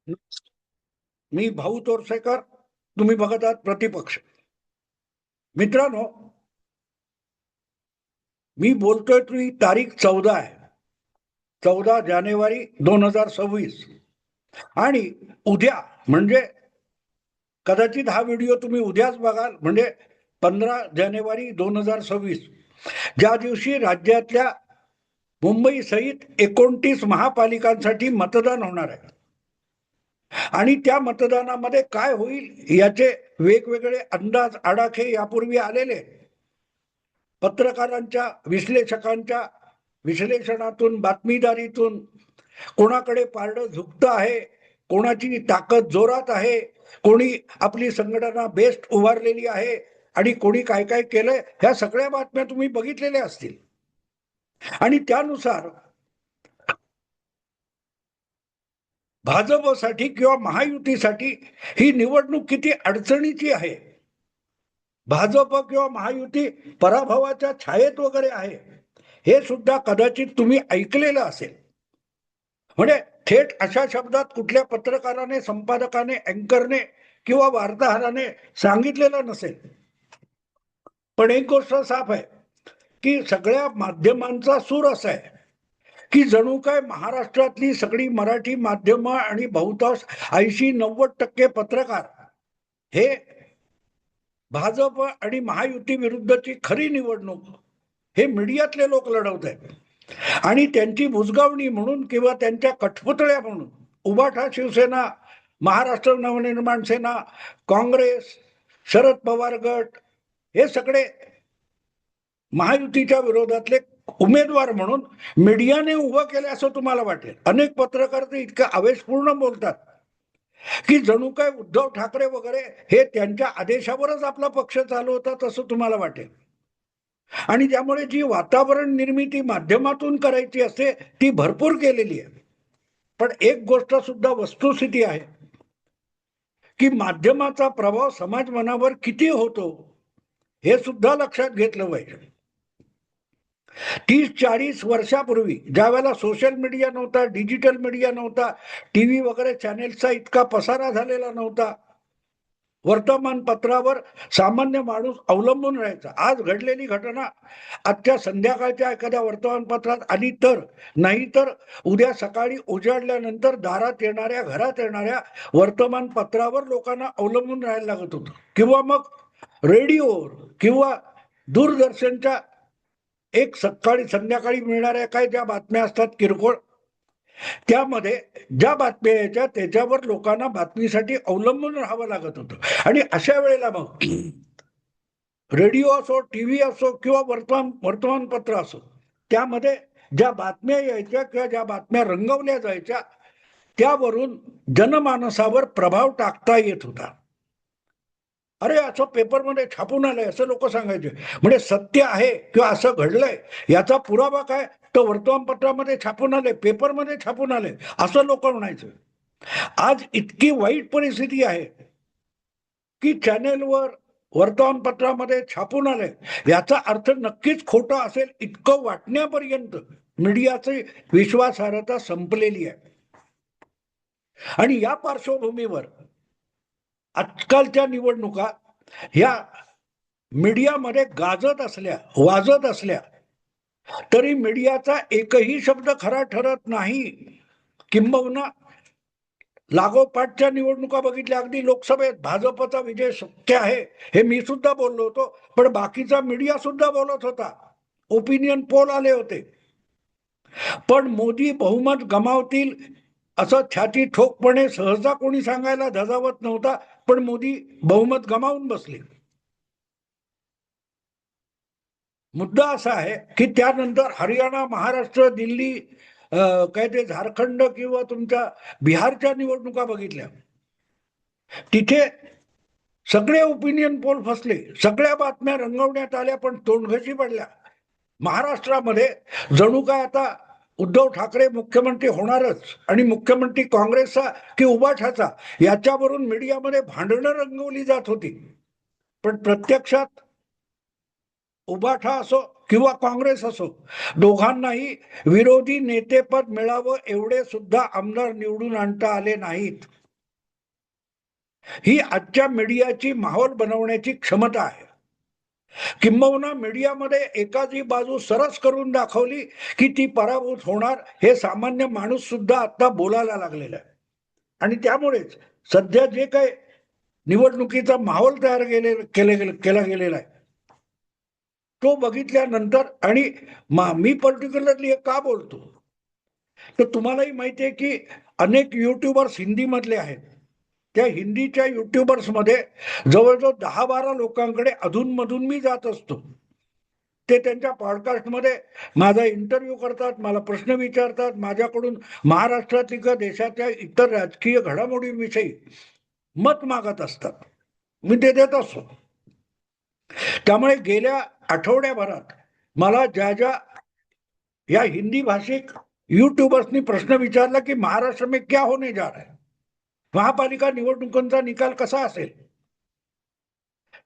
मी भाऊ तोरसेकर. तुम्ही बघत आहात प्रतिपक्ष. मित्रांनो, मी बोलतोय ती तारीख 14 आहे. 14 जानेवारी 2026. आणि उद्या म्हणजे कदाचित हा व्हिडिओ तुम्ही उद्याच बघाल, म्हणजे 15 जानेवारी 2026, ज्या दिवशी राज्यातल्या मुंबई सहित 29 महापालिकांसाठी मतदान होणार आहे. आणि त्या मतदानामध्ये काय होईल याचे वेगवेगळे अंदाज आडाखे यापूर्वी आलेले. पत्रकारांच्या विश्लेषकांच्या विश्लेषणातून, बातमीदारीतून कोणाकडे पारडं झुकतं आहे, कोणाची ताकद जोरात आहे, कोणी आपली संघटना बेस्ट उभारलेली आहे आणि कोणी काय काय केलंय, ह्या सगळ्या बातम्या तुम्ही बघितलेल्या असतील. आणि त्यानुसार भाजपसाठी किंवा महायुतीसाठी ही निवडणूक किती अडचणीची आहे. भाजप किंवा महायुती पराभवाच्या छायेत वगैरे आहे, हे सुद्धा कदाचित तुम्ही ऐकलेलं असेल. म्हणजे थेट अशा शब्दात कुठल्या पत्रकाराने, संपादकाने, अँकरने किंवा वार्ताहराने सांगितलेलं नसेल. पण एक गोष्ट साफ आहे की सगळ्या माध्यमांचा सूर असा आहे की जणू काय महाराष्ट्रातली सगळी मराठी माध्यमं आणि बहुतांश 80-90% पत्रकार हे भाजप आणि महायुती विरुद्धची खरी निवडणूक हे मीडियातले लोक लढवत आहेत. आणि त्यांची बुजगावणी म्हणून किंवा त्यांच्या कठपुतळ्या म्हणून उबाठा शिवसेना, महाराष्ट्र नवनिर्माण सेना, काँग्रेस, शरद पवार गट हे सगळे महायुतीच्या विरोधातले उमेदवार म्हणून मीडियाने उभं केले असं तुम्हाला वाटेल. अनेक पत्रकार तर इतकं आवेशपूर्ण बोलतात की जणू काय उद्धव ठाकरे वगैरे हे त्यांच्या आदेशावरच आपला पक्ष चालवतात असं तुम्हाला वाटेल. आणि त्यामुळे जी वातावरण निर्मिती माध्यमातून करायची असते ती भरपूर केलेली आहे. पण एक गोष्ट सुद्धा वस्तुस्थिती आहे की माध्यमाचा प्रभाव समाज मनावर किती होतो हे सुद्धा लक्षात घेतलं पाहिजे. 30-40 वर्षापूर्वी ज्या वेळेला सोशल मीडिया नव्हता, डिजिटल मीडिया नव्हता, टीव्ही वगैरे चॅनेलचा इतका पसारा झालेला नव्हता, वर्तमानपत्रावर सामान्य माणूस अवलंबून राहायचा. आज घडलेली घटना आजच्या संध्याकाळच्या एखाद्या वर्तमानपत्रात आली तर, नाही तर उद्या सकाळी उजाडल्यानंतर दारात येणाऱ्या, घरात येणाऱ्या वर्तमानपत्रावर लोकांना अवलंबून राहायला लागत होतं. किंवा मग रेडिओवर किंवा दूरदर्शनच्या एक सकाळी संध्याकाळी मिळणाऱ्या काय ज्या बातम्या असतात किरकोळ, त्यामध्ये ज्या बातम्या यायच्या त्याच्यावर लोकांना बातमीसाठी अवलंबून राहावं लागत होतं. आणि अशा वेळेला मग रेडिओ असो, टीव्ही असो किंवा वर्तमानपत्र असो, त्यामध्ये ज्या बातम्या यायच्या किंवा ज्या बातम्या रंगवल्या जायच्या त्यावरून जनमानसावर प्रभाव टाकता येत होता. अरे असं पेपरमध्ये छापून आलंय असं लोक सांगायचे. म्हणजे सत्य आहे किंवा असं घडलंय याचा पुरावा काय, तर वर्तमानपत्रामध्ये छापून आले, पेपरमध्ये छापून आले असं लोक म्हणायचं. आज इतकी वाईट परिस्थिती आहे की चॅनेलवर, वर्तमानपत्रामध्ये छापून आले याचा अर्थ नक्कीच खोटा असेल इतकं वाटण्यापर्यंत मीडियाची विश्वासार्हता संपलेली आहे. आणि या पार्श्वभूमीवर आजकालच्या निवडणुका ह्या मीडियामध्ये गाजत असल्या, वाजत असल्या तरी मीडियाचा एकही शब्द खरा ठरत नाही. किंबहुना लागोपाठच्या निवडणुका बघितल्या, अगदी लोकसभेत भाजपचा विजय शक्य आहे हे मी सुद्धा बोललो होतो, पण बाकीचा मीडिया सुद्धा बोलत होता. ओपिनियन पोल आले होते. पण मोदी बहुमत गमावतील असं छाती ठोकपणे सहसा कोणी सांगायला धजावत नव्हता, पण मोदी बहुमत गमावून बसले. मुद्दा असा आहे की त्यानंतर हरियाणा, महाराष्ट्र, दिल्ली, काय ते झारखंड किंवा तुमच्या बिहारच्या निवडणुका बघितल्या, तिथे सगळे ओपिनियन पोल फसले, सगळ्या बातम्या रंगवण्यात आल्या पण तोंडघशी पडल्या. महाराष्ट्रामध्ये जणू काय आता उद्धव ठाकरे मुख्यमंत्री होणारच आणि मुख्यमंत्री काँग्रेसचा की उबाठाचा याच्यावरून मीडियामध्ये भांडणं रंगवली जात होती. पण प्रत्यक्षात उबाठा असो किंवा काँग्रेस असो, दोघांनाही विरोधी नेतेपद मिळावं एवढे सुद्धा आमदार निवडून आणता आले नाहीत. ही आजच्या मीडियाची माहोल बनवण्याची क्षमता आहे. किंबहुना मीडियामध्ये एखादी बाजू सरस करून दाखवली की ती पराभूत होणार, हे सामान्य माणूस सुद्धा आता बोलायला लागलेला आहे. आणि त्यामुळेच सध्या जे काही निवडणुकीचा माहोल तयार केला गेलेला आहे तो बघितल्यानंतर, आणि मी पर्टिक्युलरली का बोलतो, तर तुम्हालाही माहिती आहे की अनेक युट्यूबर्स हिंदी मधले आहेत. त्या हिंदीच्या युट्यूबर्स मध्ये जवळजवळ 10-12 लोकांकडे अधूनमधून मी जात असतो. ते त्यांच्या पॉडकास्टमध्ये माझा इंटरव्ह्यू करतात, मला प्रश्न विचारतात, माझ्याकडून महाराष्ट्रातील किंवा देशाच्या इतर राजकीय घडामोडींविषयी मत मागत असतात. मी ते देत असतो. त्यामुळे गेल्या आठवड्याभरात मला ज्या या हिंदी भाषिक यूट्यूबर्सनी प्रश्न विचारला की महाराष्ट्र में क्या होने जा रहा है, महापालिका निवडणुकांचा निकाल कसा असेल,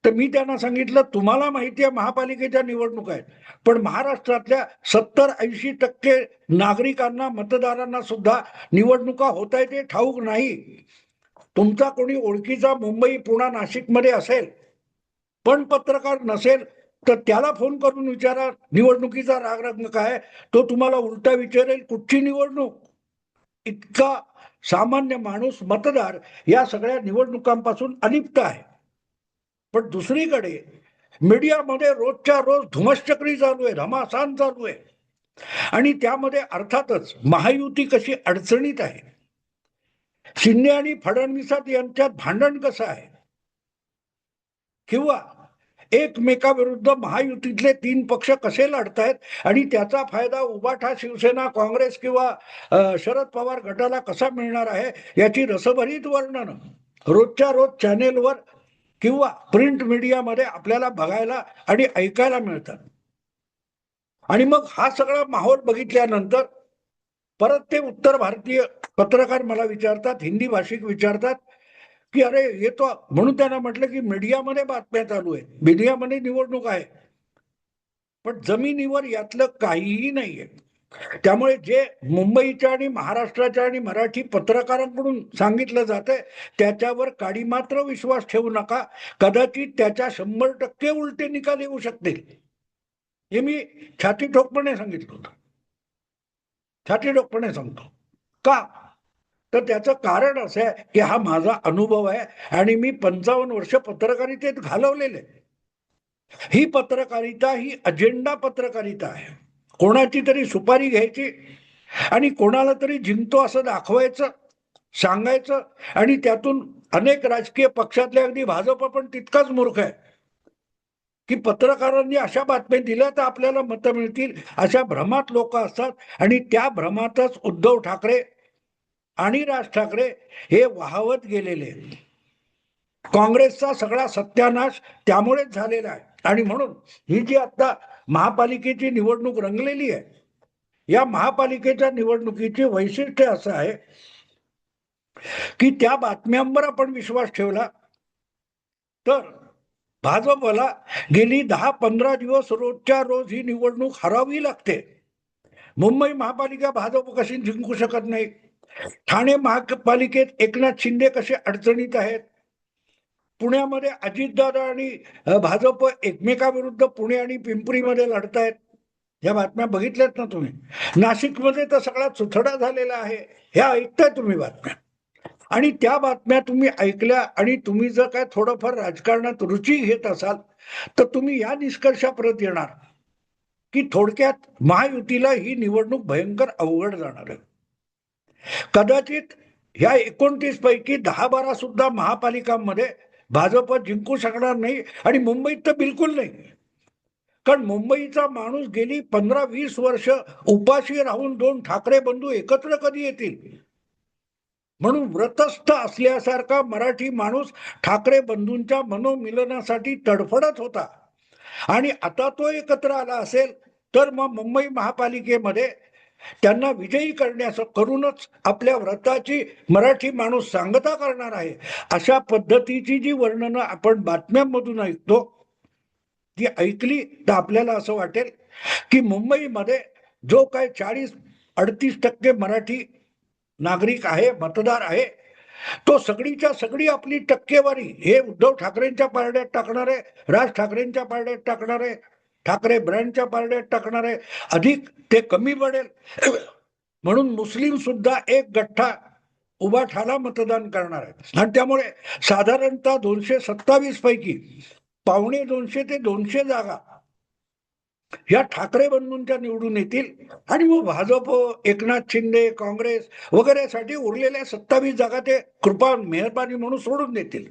तर मी त्यांना सांगितलं, तुम्हाला माहिती आहे महापालिकेच्या निवडणुका आहेत, पण महाराष्ट्रातल्या 70-80% नागरिकांना, मतदारांना सुद्धा निवडणुका होत आहेत ते ठाऊक नाही. तुमचा कोणी ओळखीचा मुंबई, पुणे, नाशिक मध्ये असेल पण पत्रकार नसेल तर त्याला फोन करून विचारा निवडणुकीचा रागरंग काय, तो तुम्हाला उलटा विचारेल कुठची निवडणूक. इतका सामान्य माणूस, मतदार या सगळ्या निवडणुकांपासून अलिप्त आहे. पण दुसरीकडे मीडियामध्ये रोजच्या रोज धुमश्चक्री चालू आहे, रमासान चालू आहे. आणि त्यामध्ये अर्थातच महायुती कशी अडचणीत आहे, शिंदे आणि फडणवीसात यांच्यात भांडण कसं आहे, किंवा एकमेकाविरुद्ध महायुतीतले 3 पक्ष कसे लढतायत आणि त्याचा फायदा उबाठा, शिवसेना, काँग्रेस किंवा शरद पवार गटाला कसा मिळणार आहे, याची रसभरीत वर्णन रोजच्या रोज चॅनेलवर किंवा प्रिंट मीडियामध्ये आपल्याला बघायला आणि ऐकायला मिळतात. आणि मग हा सगळा माहोल बघितल्यानंतर परत ते उत्तर भारतीय पत्रकार मला विचारतात, हिंदी भाषिक विचारतात की अरे हे तो, म्हणून त्यांना म्हटलं की मीडियामध्ये बातम्या चालू आहेत, मीडियामध्ये निवडणूक आहे, पण जमिनीवर यातलं काहीही नाहीये. त्यामुळे जे मुंबईच्या आणि महाराष्ट्राच्या आणि मराठी पत्रकारांकडून सांगितलं जातंय त्याच्यावर काडी मात्र विश्वास ठेवू नका. कदाचित त्याच्या 100% उलटे निकाल येऊ शकतील. हे मी छाती ठोकपणे सांगितलं होतं, छाती ठोकपणे सांगतो. का, तर त्याचं कारण असं आहे की हा माझा अनुभव आहे आणि मी 55 वर्ष पत्रकारितेत घालवलेले. ही पत्रकारिता ही अजेंडा पत्रकारिता आहे. कोणाची तरी सुपारी घ्यायची आणि कोणाला तरी जिंकतो असं दाखवायचं, सांगायचं, आणि त्यातून अनेक राजकीय पक्षातले, अगदी भाजप पण तितकाच मूर्ख आहे की पत्रकारांनी अशा बातम्या दिल्या तर आपल्याला मतं मिळतील, अशा भ्रमात लोक असतात. आणि त्या भ्रमातच उद्धव ठाकरे आणि राज ठाकरे हे वाहवत गेलेले. काँग्रेसचा सगळा सत्यानाश त्यामुळेच झालेला आहे. आणि म्हणून ही जी आता महापालिकेची निवडणूक रंगलेली आहे, या महापालिकेच्या निवडणुकीचे वैशिष्ट्य असं आहे की त्या बातम्यांवर आपण विश्वास ठेवला तर भाजपला गेली 10-15 दिवस रोजच्या रोज ही निवडणूक हरावी लागते. मुंबई महापालिका भाजप कशी जिंकू शकत नाही, ठाणे महापालिकेत एकनाथ शिंदे कसे अडचणीत आहेत, पुण्यामध्ये अजितदादा आणि भाजप एकमेकाविरुद्ध पुणे आणि पिंपरीमध्ये लढतायत, या बातम्या बघितल्यात ना तुम्ही. नाशिकमध्ये तर सगळा चुथडा झालेला आहे, ह्या ऐकताय तुम्ही बातम्या. आणि त्या बातम्या तुम्ही ऐकल्या आणि तुम्ही जर काय थोडंफार राजकारणात रुची घेत असाल तर तुम्ही या निष्कर्षापर्यंत येणार की थोडक्यात महायुतीला ही निवडणूक भयंकर अवघड जाणार आहे. कदाचित ह्या 29 पैकी 10-12 सुद्धा महापालिकांमध्ये भाजप जिंकू शकणार नाही आणि मुंबईत तर बिलकुल नाही. कारण मुंबईचा माणूस गेली 15-20 वर्ष उपाशी राहून 2 ठाकरे बंधू एकत्र कधी येतील म्हणून व्रतस्थ असल्यासारखा मराठी माणूस ठाकरे बंधूंच्या मनोमिलनासाठी तडफडत होता. आणि आता तो एकत्र आला असेल तर मग मुंबई महापालिकेमध्ये त्यांना विजयी करण्याचं करूनच आपल्या व्रताची मराठी माणूस सांगता करणार आहे. अशा पद्धतीची जी वर्णनं आपण बातम्यांमधून ऐकतो ती ऐकली तर आपल्याला असं वाटेल की मुंबईमध्ये जो काय 40-38% मराठी नागरिक आहे, मतदार आहे, तो सगळीच्या सगळी आपली टक्केवारी हे उद्धव ठाकरेंच्या पारड्यात टाकणार आहे, राज ठाकरेंच्या पारड्यात टाकणार आहे, ठाकरे ब्रँडच्या पारड्यात टाकणार आहे, अधिक ते कमी पडेल म्हणून मुस्लिम सुद्धा एक गठ्ठा उभा ठाला मतदान करणार आहे. आणि त्यामुळे साधारणतः 227 पैकी 1.25 ते 200 जागा या ठाकरे बंधूंच्या निवडून येतील आणि मग भाजप, एकनाथ शिंदे, काँग्रेस वगैरेसाठी उरलेल्या 27 जागा ते कृपा मेहरबानी म्हणून सोडून देतील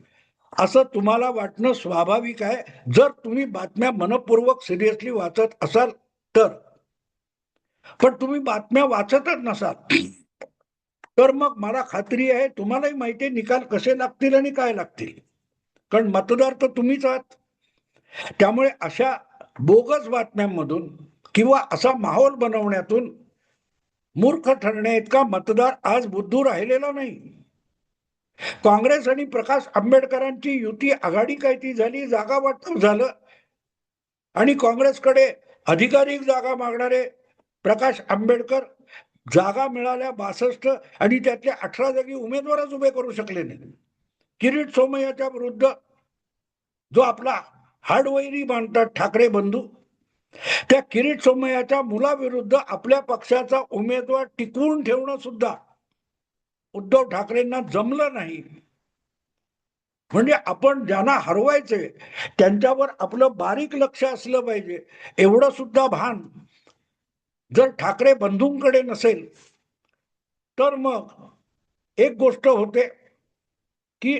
असं तुम्हाला वाटणं स्वाभाविक आहे, जर तुम्ही बातम्या मनपूर्वक सिरियसली वाचत असाल तर. पण तुम्ही बातम्या वाचतच नसाल तर मग मला खात्री आहे तुम्हालाही माहिती आहे निकाल कसे लागतील आणि काय लागतील, कारण मतदार तर तुम्हीच आहात. त्यामुळे अशा बोगस बातम्यांमधून किंवा असा माहोल बनवण्यातून मूर्ख ठरण्या इतका मतदार आज बुद्धू राहिलेला नाही. काँग्रेस आणि प्रकाश आंबेडकरांची युती आघाडी काय ती झाली, जागा वाटप झालं आणि काँग्रेसकडे अधिकाधिक जागा मागणारे प्रकाश आंबेडकर जागा मिळाल्या 62 आणि त्यातल्या 18 जागी उमेदवारच उभे करू शकले नाही. किरीट सोमय्याच्या विरुद्ध जो आपला हाडवैरी मानतात ठाकरे बंधू, त्या किरीट सोमय्याच्या मुलाविरुद्ध आपल्या पक्षाचा उमेदवार टिकवून ठेवणं सुद्धा उद्धव ठाकरेंना जमलं नाही. म्हणजे आपण ज्यांना हरवायचे त्यांच्यावर आपलं बारीक लक्ष असलं पाहिजे, एवढं सुद्धा भान जर ठाकरे बंधूंकडे नसेल तर मग एक गोष्ट होते की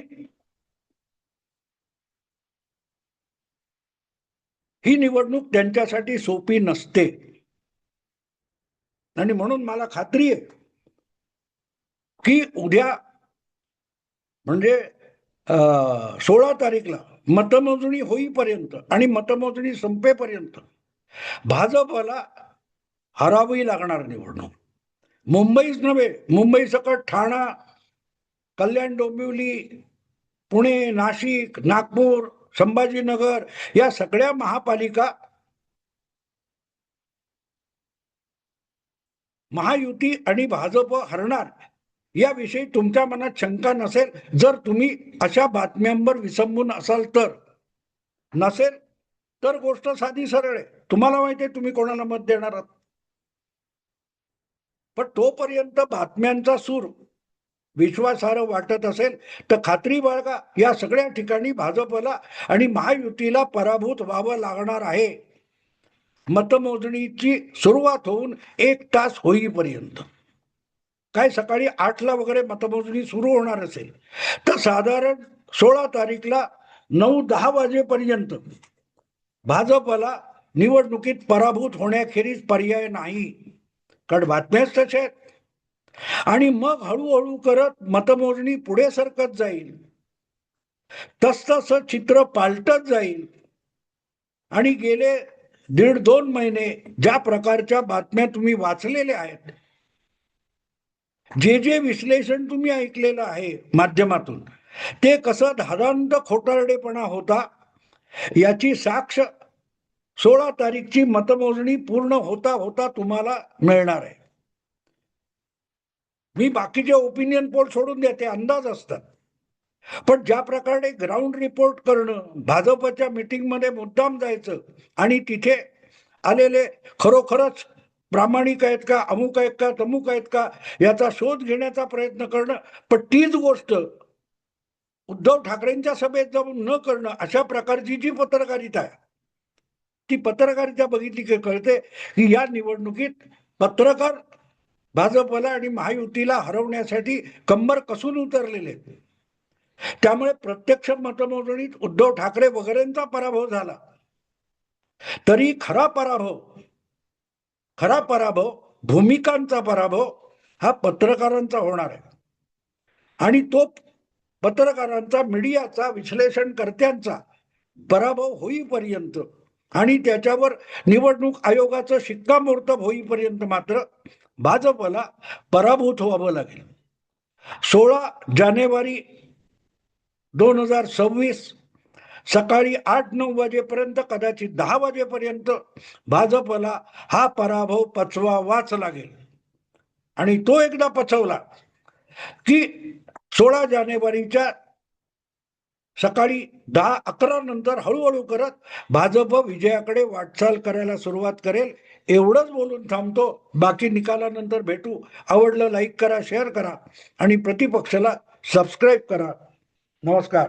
ही निवडणूक त्यांच्यासाठी सोपी नसते. आणि म्हणून मला खात्री आहे की उद्या म्हणजे 16 तारीखला मतमोजणी होईपर्यंत आणि मतमोजणी संपेपर्यंत भाजपला हरावी लागणार निवडणूक. मुंबईच नव्हे, मुंबई सकट ठाणा, कल्याण, डोंबिवली, पुणे, नाशिक, नागपूर, संभाजीनगर या सगळ्या महापालिका महायुती आणि भाजप हरणार याविषयी तुमच्या मनात शंका नसेल, जर तुम्ही अशा बातम्यांवर विसंबून असाल तर. नसेल तर गोष्ट साधी सरळ आहे, तुम्हाला माहिती आहे तुम्ही कोणाला मत देणार आहात. पण तोपर्यंत बातम्यांचा सूर विश्वासार्ह वाटत असेल तर खात्री बाळगा, या सगळ्या ठिकाणी भाजपला आणि महायुतीला पराभूत व्हावं लागणार आहे मतमोजणीची सुरुवात होऊन 1 तास होईपर्यंत. काय सकाळी 8ला वगैरे मतमोजणी सुरू होणार असेल तर साधारण 16 तारीखला 9-10 वाजेपर्यंत भाजपला निवडणुकीत पराभूत होण्याखेरीज पर्याय नाही, कारण बातम्याच तशा आहेत. आणि मग हळूहळू करत मतमोजणी पुढे सरकत जाईल, तसतसं चित्र पालटत जाईल आणि गेले 1.5-2 महिने ज्या प्रकारच्या बातम्या तुम्ही वाचलेल्या आहेत, जे जे विश्लेषण तुम्ही ऐकलेलं आहे माध्यमातून, ते कसं धादांत खोटारडेपणा होता याची साक्ष 16 तारीखची मतमोजणी पूर्ण होता होता तुम्हाला मिळणार आहे. मी बाकीचे ओपिनियन पोल सोडून द्या, ते अंदाज असतात, पण ज्या प्रकारे ग्राउंड रिपोर्ट करणं, भाजपच्या मीटिंगमध्ये मुद्दाम जायचं आणि तिथे आलेले खरोखरच प्रामाणिक आहेत का, अमुक आहेत का, तमुक आहेत का याचा शोध घेण्याचा प्रयत्न करणं, पण तीच गोष्ट उद्धव ठाकरेंच्या सभेत जाऊन न करणं, अशा प्रकारची जी पत्रकारिता आहे ती पत्रकारिता बघितली की कळते की या निवडणुकीत पत्रकार भाजपला आणि महायुतीला हरवण्यासाठी कंबर कसून उतरलेले. त्यामुळे प्रत्यक्ष मतमोजणीत उद्धव ठाकरे वगैरेंचा पराभव झाला तरी खरा पराभव भूमिकांचा पराभव हा पत्रकारांचा होणार आहे. आणि तो पत्रकारांचा, मीडियाचा, विश्लेषणकर्त्यांचा पराभव होईपर्यंत आणि त्याच्यावर निवडणूक आयोगाचं शिक्कामोर्तब होईपर्यंत मात्र भाजपला पराभूत व्हावं लागेल. 16 जानेवारी 2026 सकाळी 8-9 वाजेपर्यंत, कदाचित 10 वाजेपर्यंत भाजपला हा पराभव पचवावाच लागेल. आणि तो एकदा पचवला की 16 जानेवारीच्या सकाळी 10-11 नंतर हळूहळू करत भाजप विजयाकडे वाटचाल करायला सुरुवात करेल. एवढंच बोलून थांबतो. बाकी निकालानंतर भेटू. आवडलं लाईक करा, शेअर करा आणि प्रतिपक्षाला सबस्क्राईब करा. नमस्कार.